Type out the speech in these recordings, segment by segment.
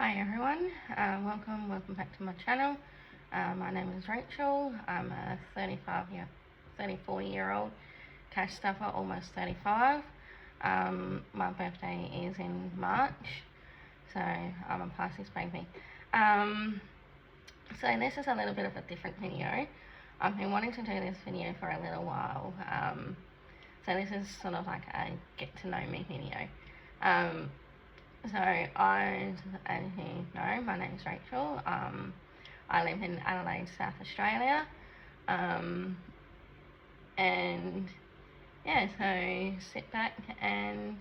Hi everyone, welcome back to my channel. My name is Rachel. I'm a 34-year-old cash stuffer, almost 35. My birthday is in March, so I'm a Pisces baby. So this is a little bit of a different video. I've been wanting to do this video for a little while. So this is sort of like a get to know me video. So as you know, my name's Rachel. I live in Adelaide, South Australia. And yeah, so sit back and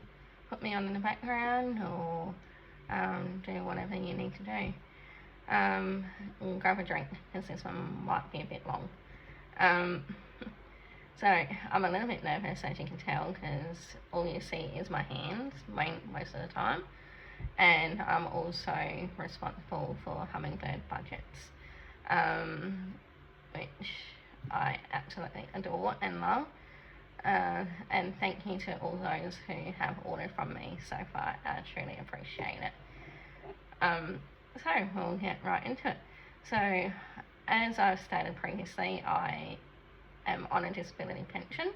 put me on in the background or do whatever you need to do. Grab a drink because this one might be a bit long. So I'm a little bit nervous, as you can tell, because all you see is my hands most of the time. And I'm also responsible for hummingbird budgets, which I absolutely adore and love. And thank you to all those who have ordered from me so far. I truly appreciate it. So we'll get right into it. So as I've stated previously, I am on a disability pension.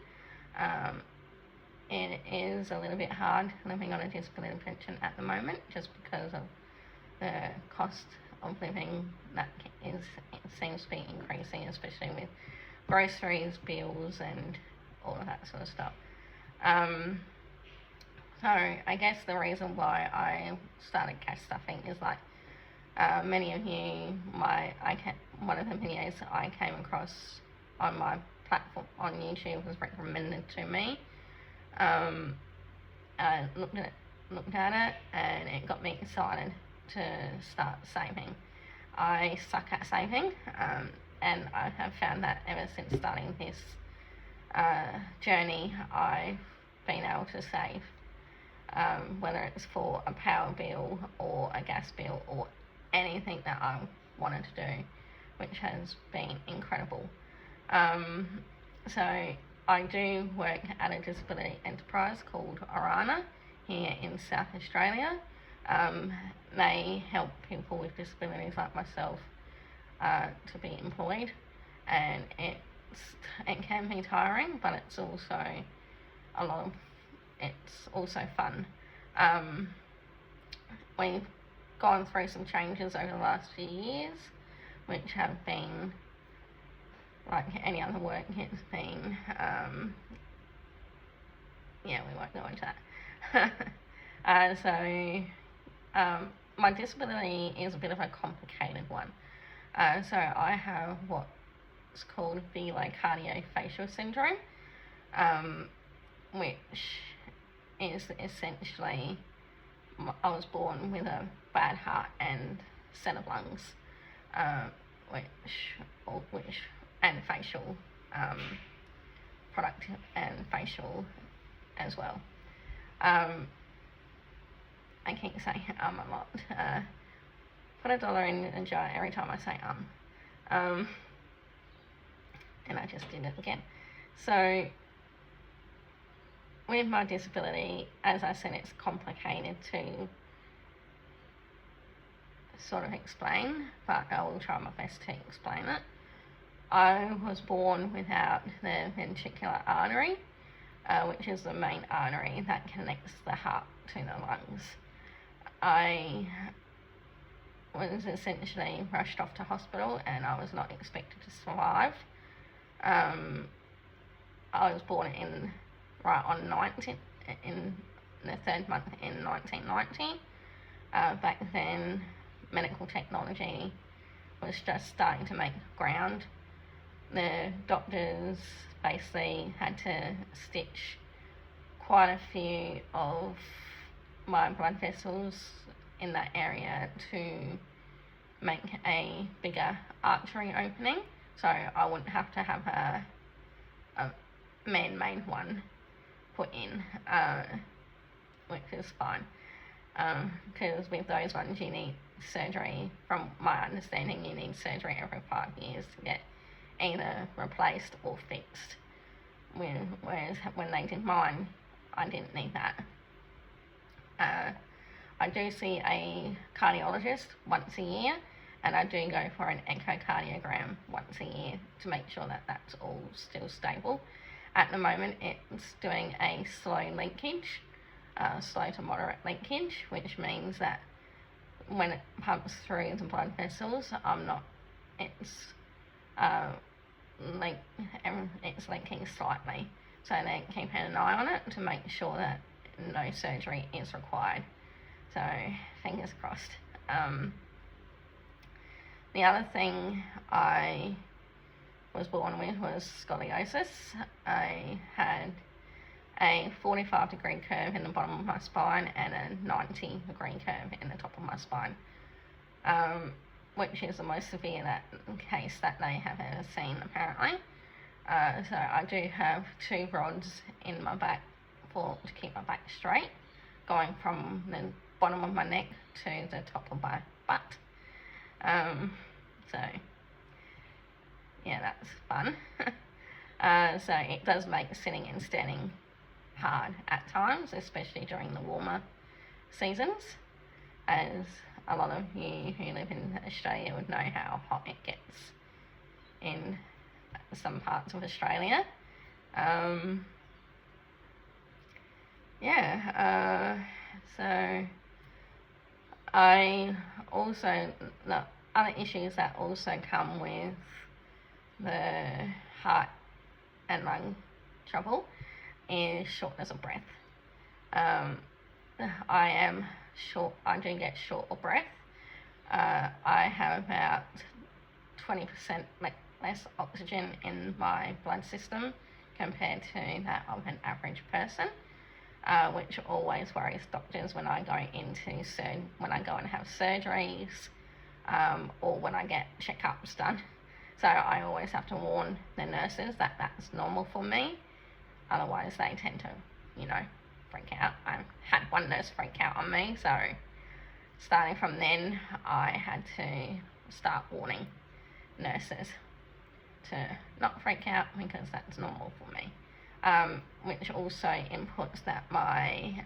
It is a little bit hard living on a disability pension at the moment, just because of the cost of living that seems to be increasing, especially with groceries, bills, and all of that sort of stuff. So I guess the reason why I started cash stuffing is like many of you, one of the videos I came across on my platform on YouTube was recommended to me. I looked at it and it got me excited to start saving. I suck at saving, and I have found that ever since starting this journey, I've been able to save, whether it's for a power bill or a gas bill or anything that I wanted to do, which has been incredible. So I do work at a disability enterprise called awhile here in South Australia. They help people with disabilities like myself to be employed, and it can be tiring, but it's also fun. We've gone through some changes over the last few years, which have been, like any other work, it's been, we won't go into that. My disability is a bit of a complicated one. So I have what's called velocardiofacial syndrome, which is essentially, I was born with a bad heart and set of lungs, which and facial product and facial as well. I keep saying a lot. Put $1 in a jar every time I say and I just did it again. So with my disability, as I said, it's complicated to sort of explain, but I will try my best to explain it. I was born without the ventricular artery, which is the main artery that connects the heart to the lungs. I was essentially rushed off to hospital and I was not expected to survive. I was born in the third month in 1990. Back then, medical technology was just starting to make ground. The doctors basically had to stitch quite a few of my blood vessels in that area to make a bigger artery opening, so I wouldn't have to have a man-made one put in, which is fine, because with those ones you need surgery. From my understanding, you need surgery every 5 years to get either replaced or fixed, whereas when they did mine, I didn't need that. I do see a cardiologist once a year, and I do go for an echocardiogram once a year to make sure that that's all still stable. At the moment, it's doing a slow linkage, slow to moderate linkage, which means that when it pumps through the blood vessels, it's linking slightly. So they're keeping an eye on it to make sure that no surgery is required. So fingers crossed. The other thing I was born with was scoliosis. I had a 45-degree curve in the bottom of my spine and a 90-degree curve in the top of my spine, which is the most severe case that they have ever seen, apparently. So I do have 2 rods in my back to keep my back straight, going from the bottom of my neck to the top of my butt. So yeah, that's fun. So it does make sitting and standing hard at times, especially during the warmer seasons, as a lot of you who live in Australia would know how hot it gets in some parts of Australia. So I also, the other issues that also come with the heart and lung trouble is shortness of breath. I do get short of breath. I have about 20% less oxygen in my blood system compared to that of an average person, which always worries doctors when I go and have surgeries, or when I get checkups done. So I always have to warn the nurses that that's normal for me. Otherwise, they tend to, freak out. I had one nurse freak out on me, so starting from then, I had to start warning nurses to not freak out because that's normal for me. Which also inputs that my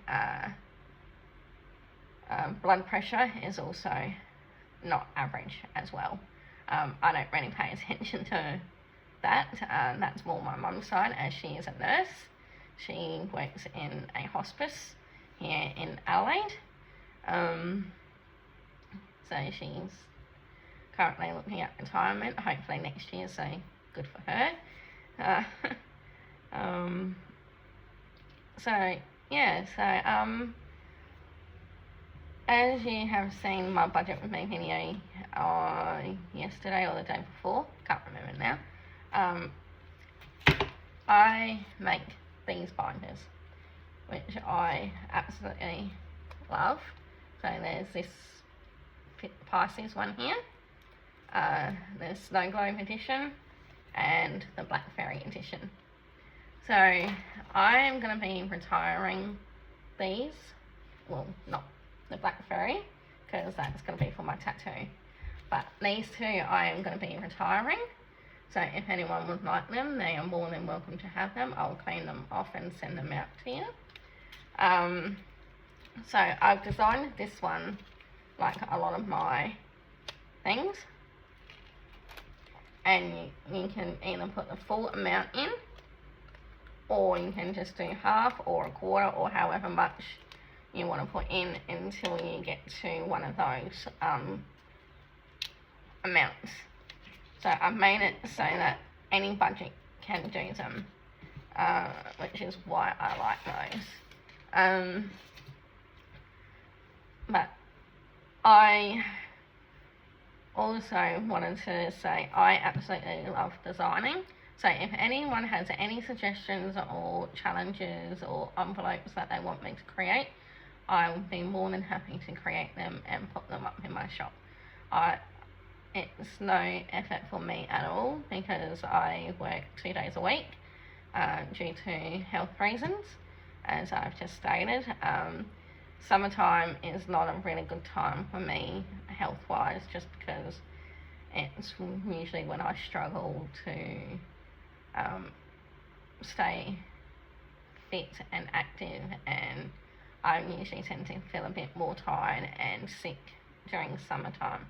blood pressure is also not average as well. I don't really pay attention to that. That's more my mum's side, as she is a nurse. She works in a hospice here in Adelaide. So she's currently looking at retirement, hopefully next year, so good for her. As you have seen my budget with me video yesterday or the day before, can't remember now, I make these binders, which I absolutely love. So there's this Pisces one here, the Snow Globe edition, and the Black Fairy edition. So I'm going to be retiring these, well, not the Black Fairy, because that's going to be for my tattoo, but these two I am going to be retiring. So if anyone would like them, they are more than welcome to have them. I'll clean them off and send them out to you. So I've designed this one like a lot of my things, and you can either put the full amount in, or you can just do half or a quarter, or however much you want to put in until you get to one of those amounts. So I've made it so that any budget can do them, which is why I like those. But I also wanted to say I absolutely love designing. So if anyone has any suggestions or challenges or envelopes that they want me to create, I would be more than happy to create them and put them up in my shop. It's no effort for me at all, because I work 2 days a week due to health reasons, as I've just stated. Summertime is not a really good time for me health-wise, just because it's usually when I struggle to stay fit and active, and I usually tend to feel a bit more tired and sick during summertime.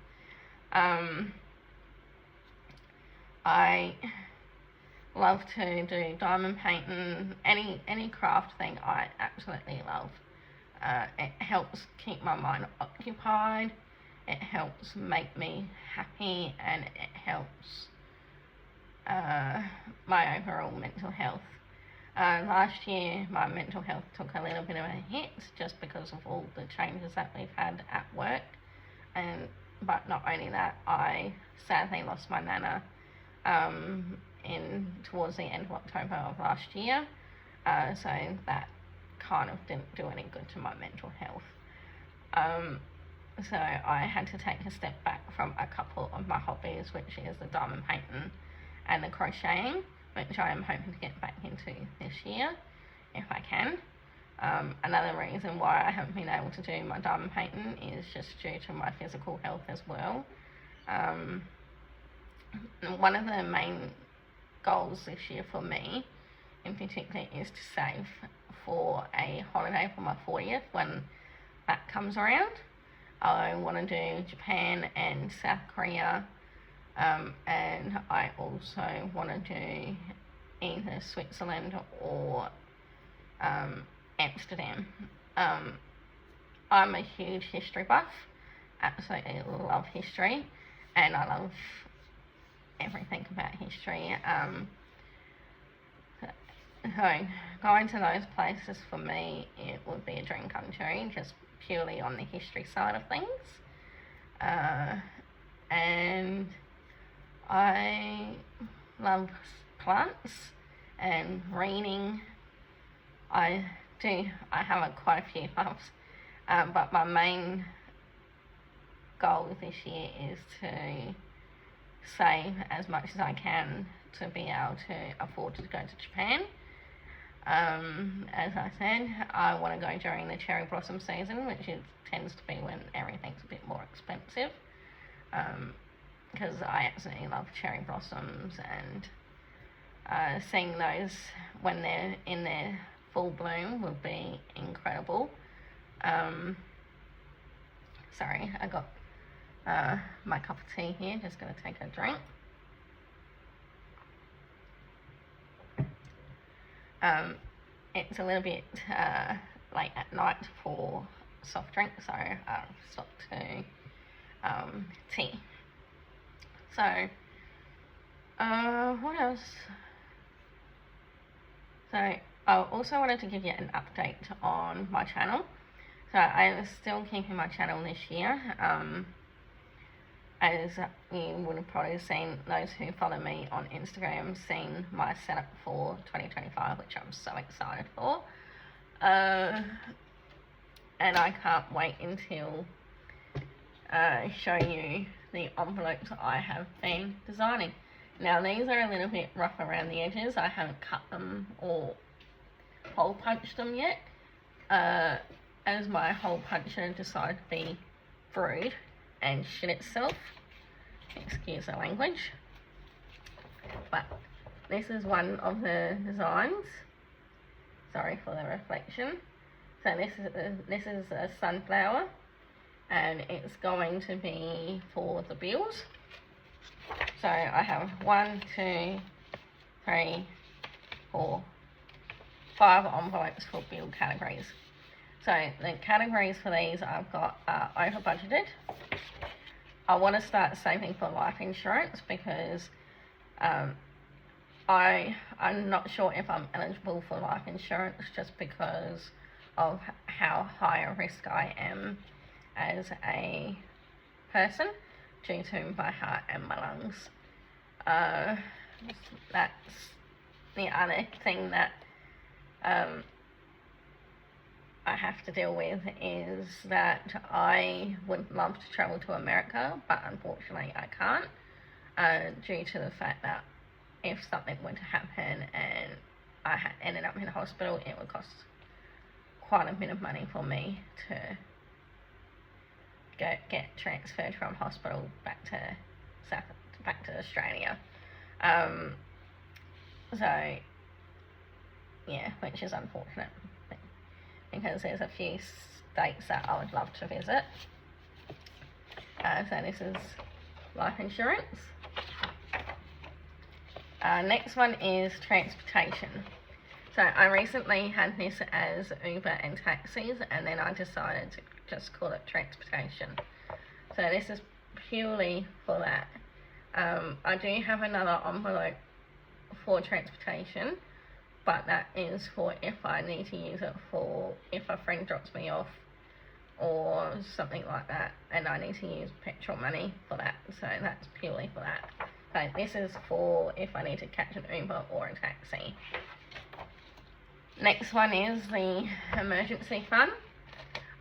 I love to do diamond painting, any craft thing I absolutely love. It helps keep my mind occupied, it helps make me happy, and it helps my overall mental health. Last year my mental health took a little bit of a hit just because of all the changes that we've had at work, but not only that, I sadly lost my nana towards the end of October of last year, so that kind of didn't do any good to my mental health. So I had to take a step back from a couple of my hobbies, which is the diamond painting and the crocheting, which I am hoping to get back into this year if I can. Another reason why I haven't been able to do my diamond painting is just due to my physical health as well. One of the main goals this year for me in particular is to save for a holiday for my 40th when that comes around. I want to do Japan and South Korea, and I also want to do either Switzerland or Amsterdam. I'm a huge history buff, absolutely love history, and I love everything about history. So going to those places for me, it would be a dream come true, just purely on the history side of things. And I love plants and reading. I have quite a few loves, but my main goal this year is to save as much as I can to be able to afford to go to Japan. As I said, I want to go during the cherry blossom season, which tends to be when everything's a bit more expensive, because I absolutely love cherry blossoms, and seeing those when they're in their full bloom would be incredible. Sorry, I got my cup of tea here, just going to take a drink. It's a little bit late at night for soft drink, so I've stopped to tea. So, what else? So, I also wanted to give you an update on my channel. So, I am still keeping my channel this year. As you would have probably seen, those who follow me on Instagram, seen my setup for 2025, which I'm so excited for. And I can't wait until show you the envelopes I have been designing. Now these are a little bit rough around the edges. I haven't cut them or hole punched them yet, as my hole puncher decided to be rude and shit itself, excuse the language. But this is one of the designs. Sorry for the reflection. So this is a sunflower, and it's going to be for the bills. So I have 1, 2, 3, 4, 5 envelopes for bill categories. So the categories for these I've got over budgeted. I want to start saving for life insurance because I'm not sure if I'm eligible for life insurance just because of how high a risk I am as a person due to my heart and my lungs. That's the other thing that I have to deal with, is that I would love to travel to America, but unfortunately I can't, due to the fact that if something were to happen and I ended up in a hospital, it would cost quite a bit of money for me to get transferred from hospital back to Australia. So yeah, which is unfortunate, because there's a few states that I would love to visit. So this is life insurance. Next one is transportation. So I recently had this as Uber and taxis, and then I decided to just call it transportation. So this is purely for that. I do have another envelope for transportation, but that is for if I need to use it for if a friend drops me off or something like that, and I need to use petrol money for that. So that's purely for that. So this is for if I need to catch an Uber or a taxi. Next one is the emergency fund.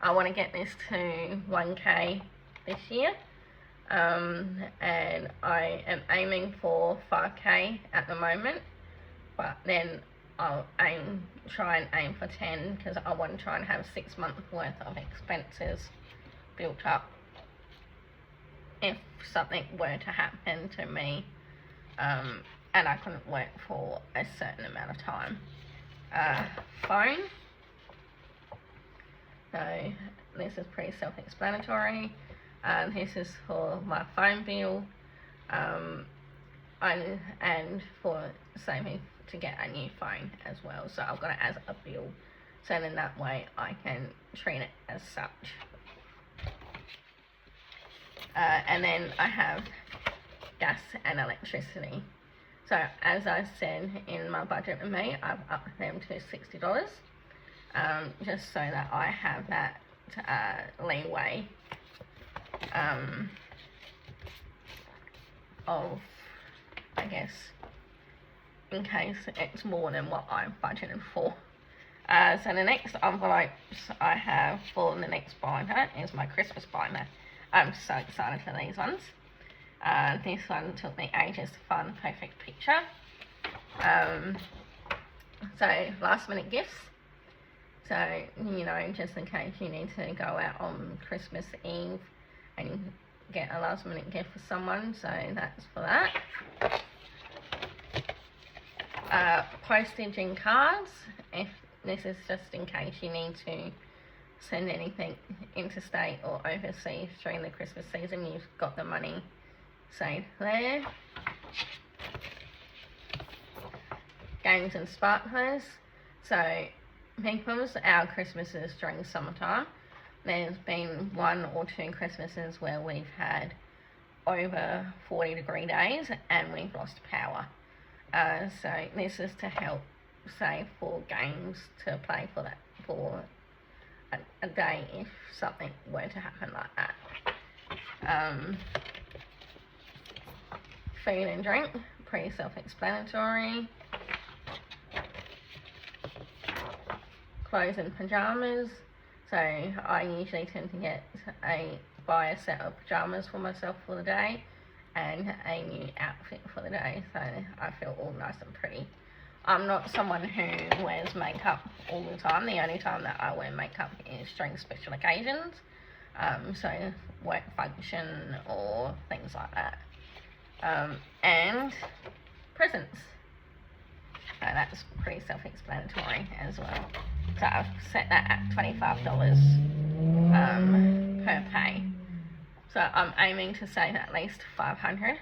I want to get this to 1k this year, and I am aiming for 5k at the moment, but then I'll try and aim for 10, because I want to try and have 6 months worth of expenses built up if something were to happen to me, and I couldn't work for a certain amount of time. Phone. So this is pretty self-explanatory. This is for my phone bill, and for saving to get a new phone as well. So I've got it as a bill, so then that way I can treat it as such. And then I have gas and electricity. So as I said in my budget with me, I've upped them to $60, just so that I have that leeway of, I guess, in case it's more than what I budgeted for. So the next envelopes I have for the next binder is my Christmas binder. I'm so excited for these ones. This one took me ages to find the perfect picture. So last minute gifts. So, you know, just in case you need to go out on Christmas Eve and get a last minute gift for someone, so that's for that. Postage and cards, if this is just in case you need to send anything interstate or overseas during the Christmas season, you've got the money saved there. Games and sparklers. So because our Christmases during the summertime, there's been 1 or 2 Christmases where we've had over 40-degree days and we've lost power. So this is to help save for games to play for that, for a day if something were to happen like that. Food and drink, pretty self-explanatory. Clothes and pyjamas. So I usually tend to buy a set of pyjamas for myself for the day and a new outfit for the day, so I feel all nice and pretty. I'm not someone who wears makeup all the time. The only time that I wear makeup is during special occasions, so work function or things like that. And presents. So that's pretty self-explanatory as well. So I've set that at $25 per pay. So I'm aiming to save at least $500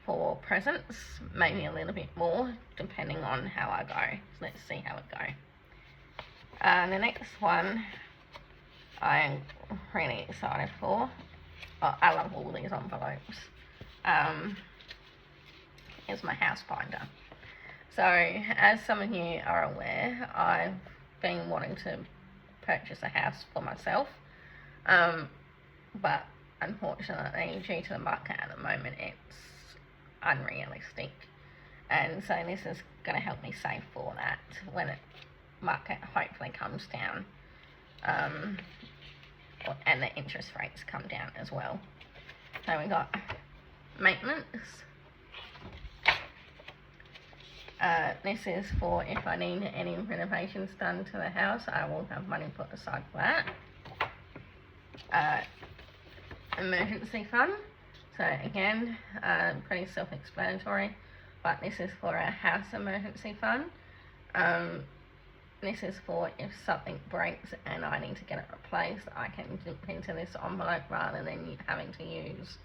for presents, maybe a little bit more, depending on how I go. So let's see how it goes. The next one I'm really excited for. Oh, I love all these envelopes. Is my house binder. So, as some of you are aware, I've been wanting to purchase a house for myself, but unfortunately, due to the market at the moment, it's unrealistic, and so this is going to help me save for that when the market hopefully comes down, and the interest rates come down as well. So we got maintenance. This is for if I need any renovations done to the house, I will have money put aside for that. Emergency fund. So again, pretty self-explanatory, but this is for a house emergency fund. this is for if something breaks and I need to get it replaced, I can dip into this envelope rather than having to use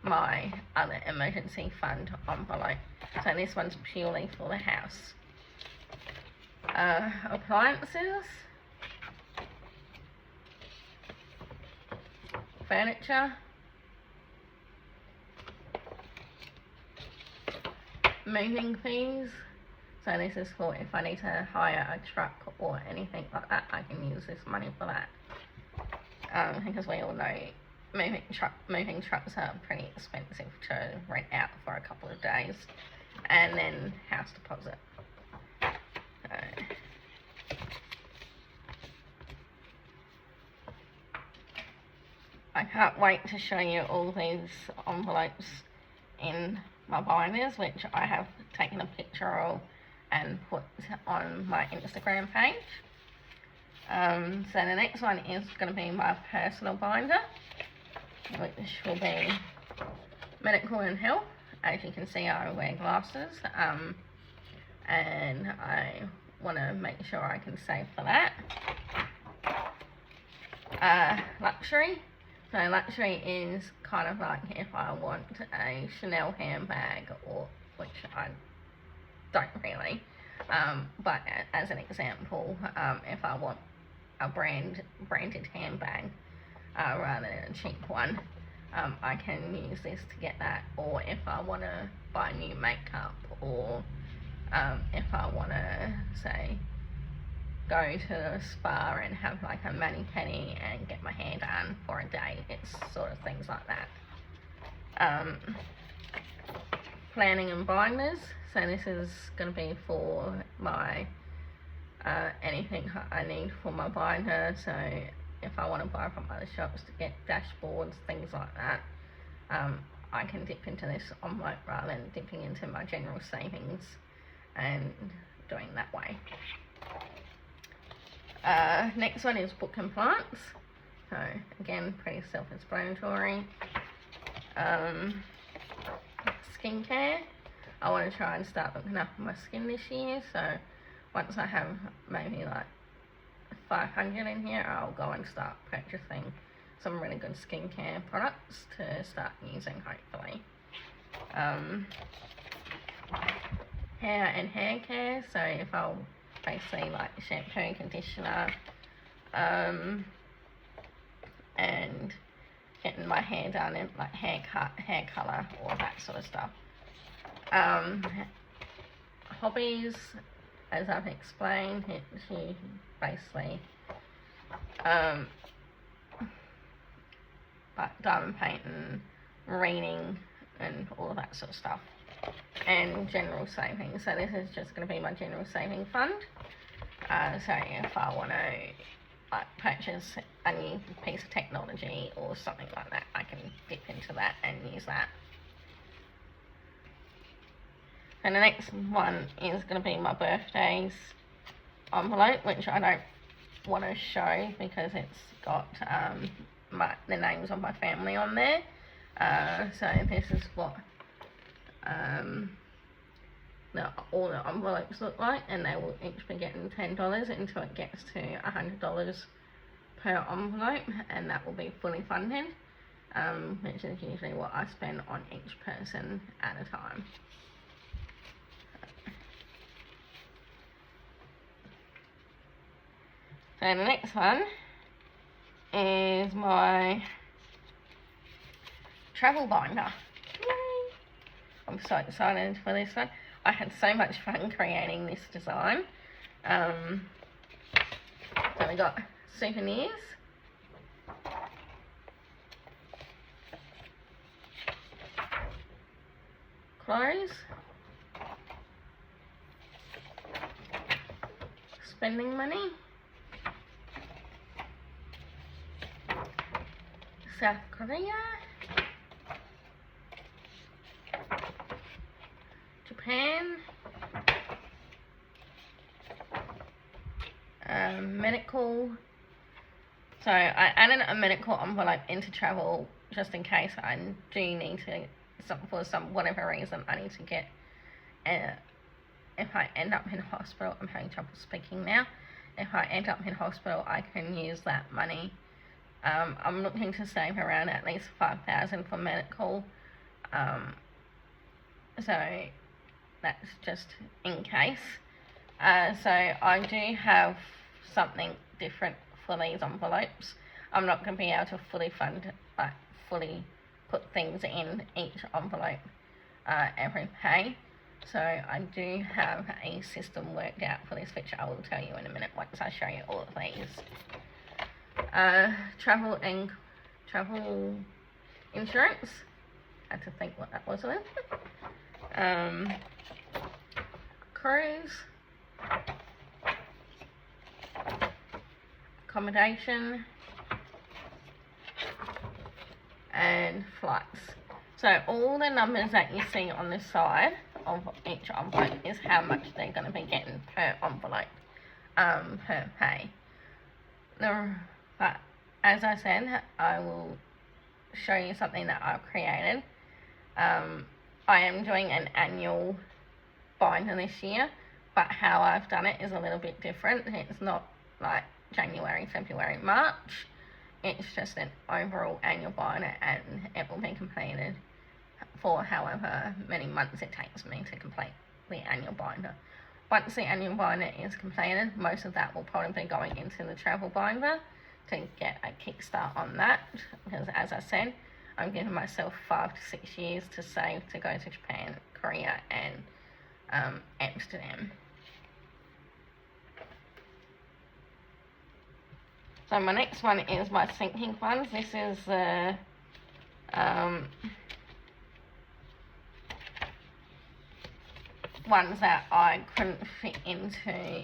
my other emergency fund envelope. So this one's purely for the house. Appliances, furniture, moving fees. So this is for if I need to hire a truck or anything like that, I can use this money for that. Because we all know moving trucks are pretty expensive to rent out for a couple of days. And then house deposit. I can't wait to show you all these envelopes in my binders, which I have taken a picture of and put on my Instagram page. So the next one is going to be my personal binder, which will be medical and health. As you can see, I wear glasses, and I want to make sure I can save for that. Luxury. So luxury is kind of like if I want a Chanel handbag, or which I don't really, but as an example, if I want a branded handbag rather than a cheap one, I can use this to get that. Or if I want to buy new makeup, or if I want to, say, go to the spa and have like a mani-pedi and get my hair done for a day. It's sort of things like that. Planning and binders. So this is going to be for my anything I need for my binder. So if I want to buy from other shops to get dashboards, things like that, I can dip into this envelope rather than dipping into my general savings and doing that way. Next one is book compliance. So again, pretty self-explanatory. Skincare. I want to try and start looking after my skin this year, so once I have maybe like 500 in here, I'll go and start purchasing some really good skincare products to start using, hopefully. Hair and hair care. So if I'll basically like shampoo, conditioner, and getting my hair done and like haircut, hair colour, all that sort of stuff. Hobbies, as I've explained, she basically like diamond painting, reading, and all of that sort of stuff. And general savings. So this is just going to be my general saving fund. So if I want to like purchase a new piece of technology or something like that, I can dip into that and use that. And the next one is going to be my birthdays envelope, which I don't want to show because it's got the names of my family on there. So this is what all the envelopes look like, and they will each be getting $10 until it gets to $100 per envelope, and that will be fully funded, which is usually what I spend on each person at a time. So the next one is my travel binder. Yay! I'm so excited for this one. I had so much fun creating this design. So we got souvenirs, clothes, spending money, South Korea, Japan, medical. So I added a medical envelope into travel just in case I do need to, for whatever reason, I need to get, if I end up in hospital, I'm having trouble speaking now. if I end up in hospital, I can use that money. I'm looking to save around at least $5,000 for medical. So that's just in case. So I do have something different for these envelopes. I'm not going to be able to fully put things in each envelope every pay. So I do have a system worked out for this, which I will tell you in a minute once I show you all of these. Travel insurance. I had to think what that was with. Cruise, accommodation, and flights. So all the numbers that you see on the side of each envelope is how much they're going to be getting per envelope, per pay. But as I said, I will show you something that I've created. I am doing an annual binder this year, but how I've done it is a little bit different. It's not like January, February, March. It's just an overall annual binder, and it will be completed for however many months it takes me to complete the annual binder. Once the annual binder is completed, most of that will probably be going into the travel binder to get a kickstart on that, because as I said, I'm giving myself 5 to 6 years to save to go to Japan, Korea, and Amsterdam. So my next one is my sinking funds. This is the ones that I couldn't fit into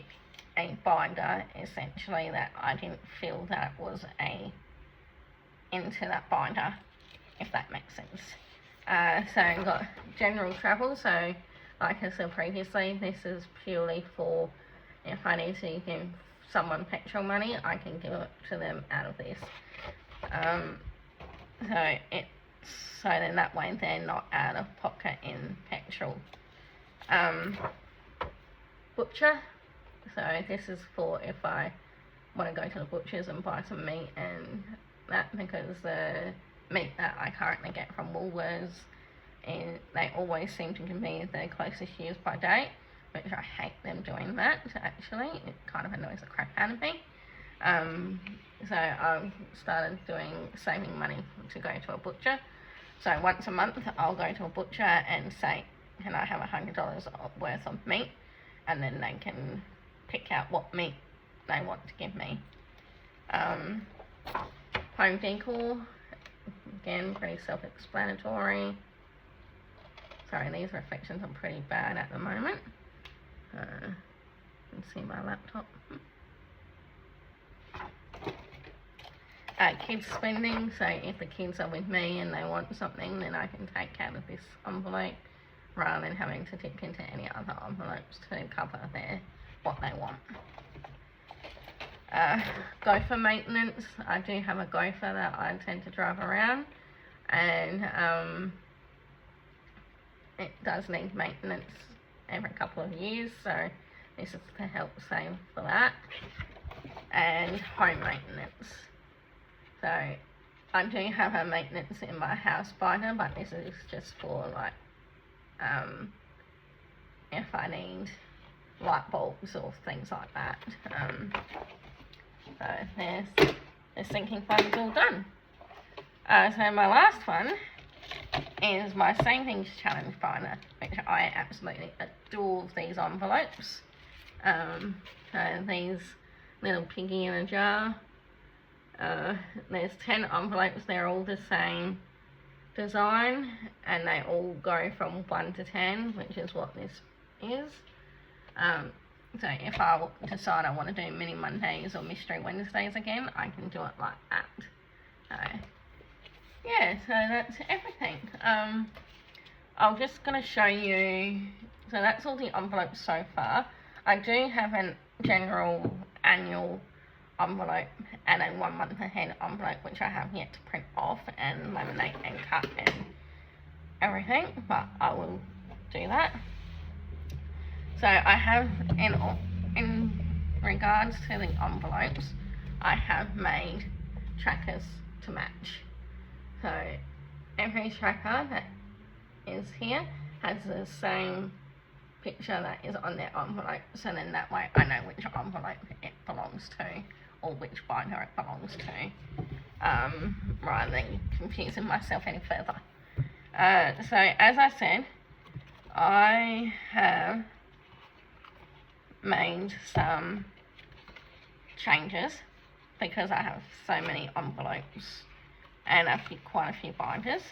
a binder, essentially, that I didn't feel that was into that binder, if that makes sense. So I've got general travel. So like I said previously, this is purely for if I need to give someone petrol money, I can give it to them out of this. So then that way they're not out of pocket in petrol. Butcher. So this is for if I want to go to the butchers and buy some meat and that, because the meat that I currently get from Woolworths, and they always seem to give me the closest use by date, which I hate them doing that, actually. It kind of annoys the crap out of me. So I've started saving money to go to a butcher. So once a month I'll go to a butcher and say, can I have $100 worth of meat? And then they can pick out what meat they want to give me. Home decor, again, pretty self-explanatory. Sorry, these reflections are pretty bad at the moment. You can see my laptop. Kids spending, so if the kids are with me and they want something, then I can take out of this envelope rather than having to dip into any other envelopes to cover what they want. Gopher maintenance. I do have a Gopher that I tend to drive around, and it does need maintenance every couple of years, so this is to help save for that. And home maintenance. So I do have a maintenance in my house binder, but this is just for like if I need light bulbs or things like that. So there's the sinking funds all done. So my last one is my savings challenge binder, which I absolutely adore these envelopes. So these little piggy in a jar. There's 10 envelopes, they're all the same design, and they all go from 1 to 10, which is what this is. So if I decide I want to do Mini Mondays or Mystery Wednesdays again, I can do it like that. So yeah, so that's everything. I'm just going to show you, so that's all the envelopes so far. I do have a general annual envelope and a 1 month ahead envelope, which I have yet to print off and laminate and cut and everything, but I will do that. So I have in regards to the envelopes, I have made trackers to match. So every tracker that is here has the same picture that is on their envelope, so then that way I know which envelope it belongs to, or which binder it belongs to, rather than confusing myself any further. So as I said, I have made some changes because I have so many envelopes and quite a few binders.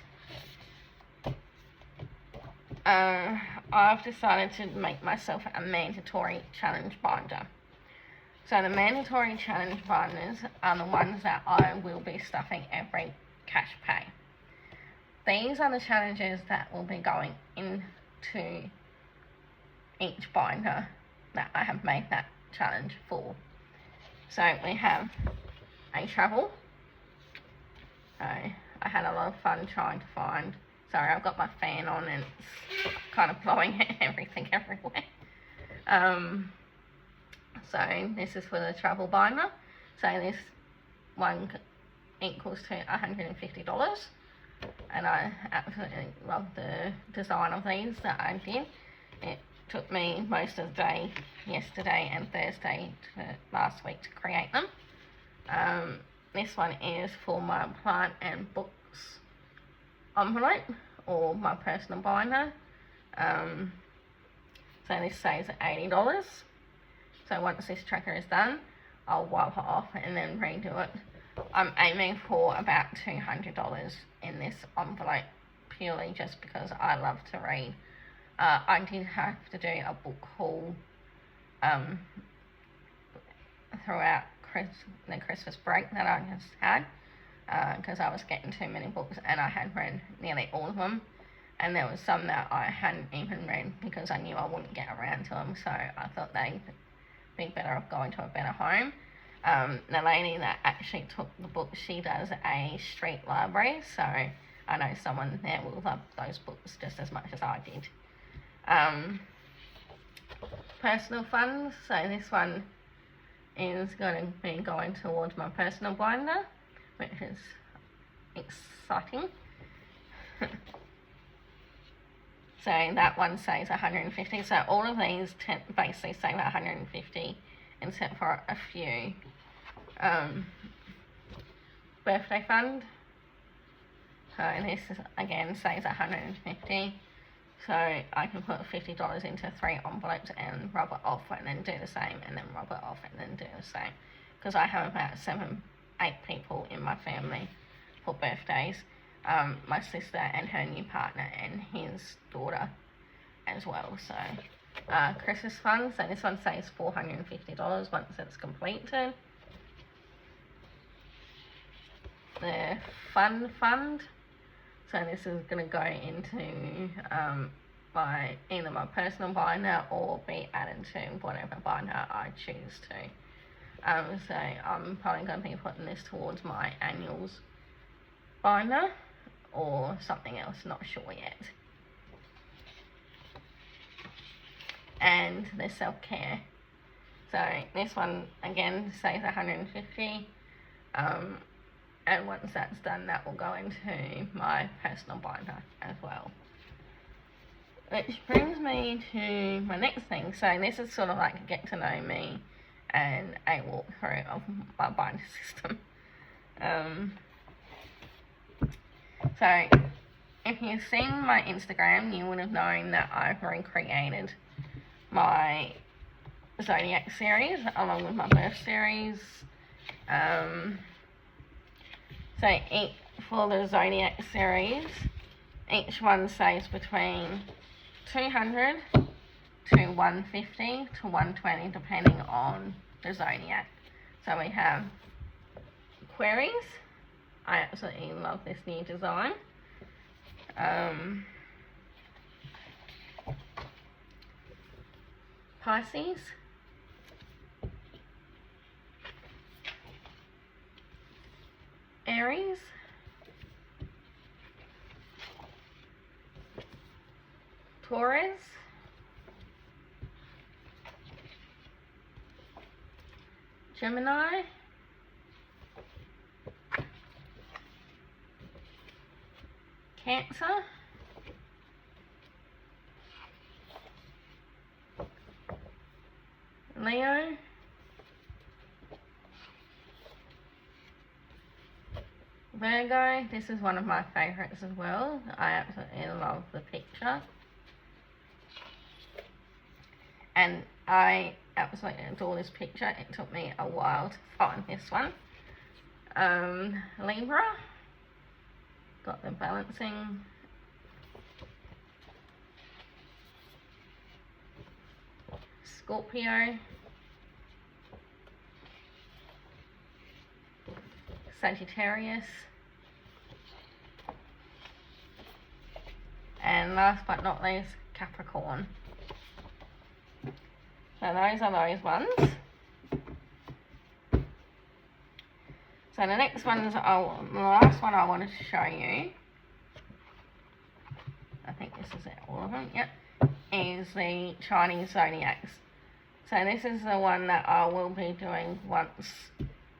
I've decided to make myself a mandatory challenge binder. So the mandatory challenge binders are the ones that I will be stuffing every cash pay. These are the challenges that will be going into each binder that I have made that challenge for. So we have a travel. I had a lot of fun trying to find. Sorry, I've got my fan on and it's kind of blowing everything everywhere. So this is for the travel binder. So this one equals to $150. And I absolutely love the design of these that I did. It took me most of the day yesterday and Thursday last week to create them. This one is for my plant and books envelope, or my personal binder. So this saves $80. So once this tracker is done, I'll wipe it off and then redo it. I'm aiming for about $200 in this envelope, purely just because I love to read. I did have to do a book haul throughout the Christmas break that I just had, because I was getting too many books and I had read nearly all of them, and there was some that I hadn't even read because I knew I wouldn't get around to them, so I thought they'd be better off going to a better home. The lady that actually took the book, she does a street library, so I know someone there will love those books just as much as I did. Personal funds, so this one is going to be going towards my personal binder, which is exciting. So that one saves $150. So all of these basically save $150, except for a few. Birthday fund. So this is, again, saves $150. So I can put $50 into 3 envelopes and rub it off, and then do the same, and then rub it off, and then do the same. Because I have about 7-8 people in my family for birthdays. My sister and her new partner and his daughter as well. So Christmas fund, so this one saves $450 once it's completed. The fun fund, so this is going to go into either my personal binder or be added to whatever binder I choose to. So I'm probably going to be putting this towards my annuals binder or something else, not sure yet. And the self-care, so this one again saves $150, and once that's done, that will go into my personal binder as well. Which brings me to my next thing. So this is sort of like a get to know me and a walkthrough of my binder system. So if you've seen my Instagram, you would have known that I've recreated my Zodiac series along with my birth series. So for the Zodiac series, each one saves between $200 to $150 to $120 depending on the Zodiac. So we have Aquarius. I absolutely love this new design. Pisces. Aries. Taurus. Gemini, Cancer, Leo, Virgo. This is one of my favourites as well. I absolutely love the picture. And I absolutely adore this picture. It took me a while to find this one. Libra. Got the balancing. Scorpio. Sagittarius. And last but not least, Capricorn. So those are those ones. So the next ones, the last one I wanted to show you, I think this is it, all of them, yep, is the Chinese zodiacs. So this is the one that I will be doing once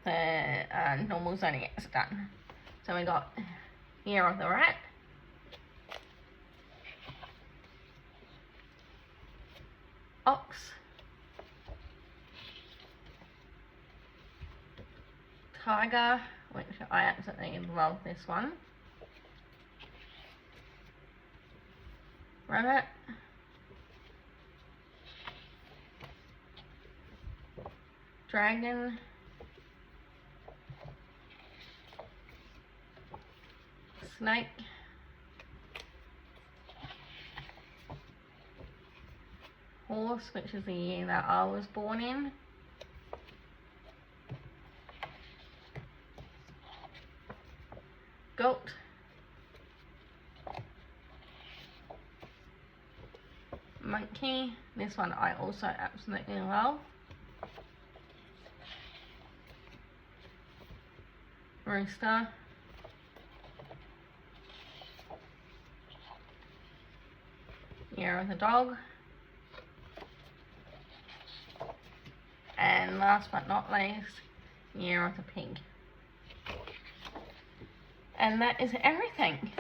the normal zodiacs are done. So we got Year of the Rat, Ox, Tiger, which I absolutely love this one, Rabbit, Dragon, Snake, Horse, which is the year that I was born in, Goat, Monkey, this one I also absolutely love, Rooster, Year of the Dog, and last but not least, Year of the Pig. And that is everything.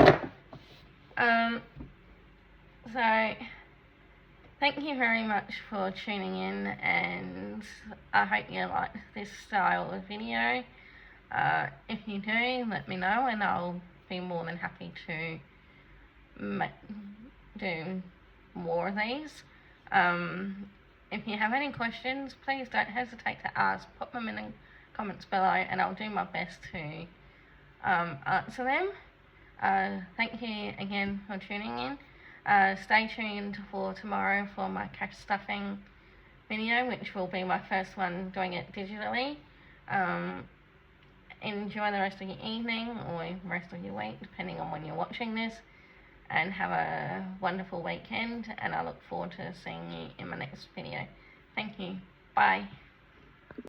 So thank you very much for tuning in, and I hope you like this style of video. If you do, let me know and I'll be more than happy to do more of these. If you have any questions, please don't hesitate to ask. Put them in the comments below and I'll do my best to answer them. Thank you again for tuning in. Stay tuned for tomorrow for my cash stuffing video, which will be my first one doing it digitally. Enjoy the rest of your evening or rest of your week, depending on when you're watching this, and have a wonderful weekend, and I look forward to seeing you in my next video. Thank you. Bye.